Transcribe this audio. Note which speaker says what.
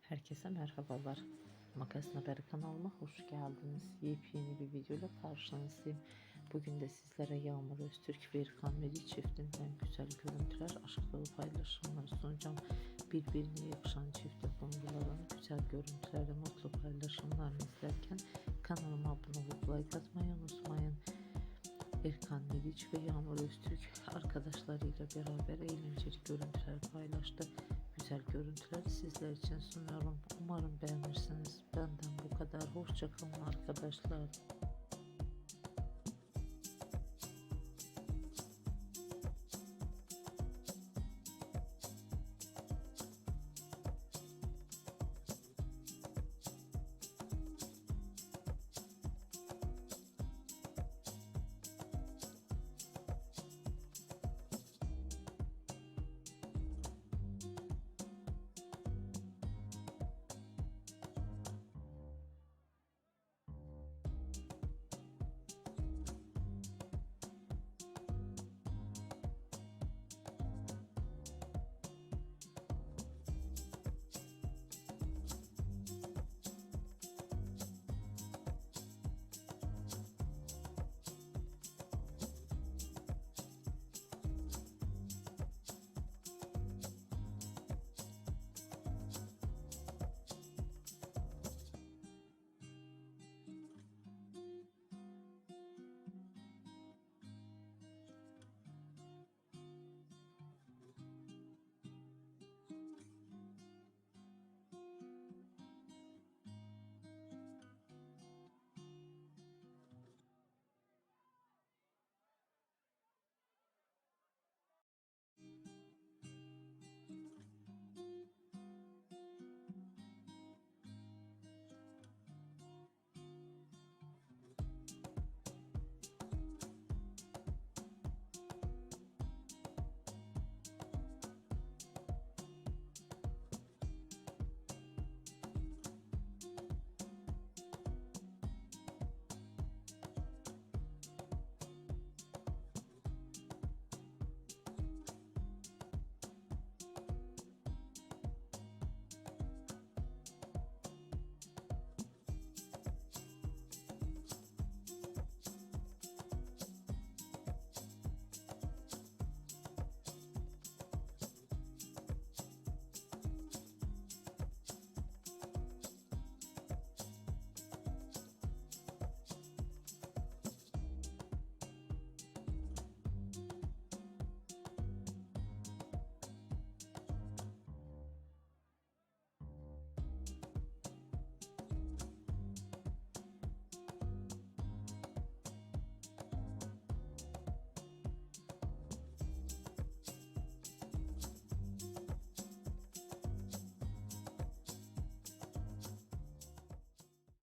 Speaker 1: Herkese merhabalar. Magazin Haberi kanalıma hoş geldiniz. Yepyeni bir videoyla karşınızdayım. Bugün de sizlere Yağmur Öztürk ve Erkan çiftinden güzel görüntüler, aşk dolu paylaşımlar sunacağım. Birbirine yakışan çifte konuların güzel görüntülerle mutlu paylaşımlarını izlerken kanalıma abone olup like atmayı unutmayın. Erkan ve Yağmur Öztürk arkadaşlarıyla beraber eğlenceli görüntüler paylaştı. Güzel görüntüler sizler için sunuyorum. Umarım beğenirsiniz. Benden bu kadar. Hoşça kalın arkadaşlar.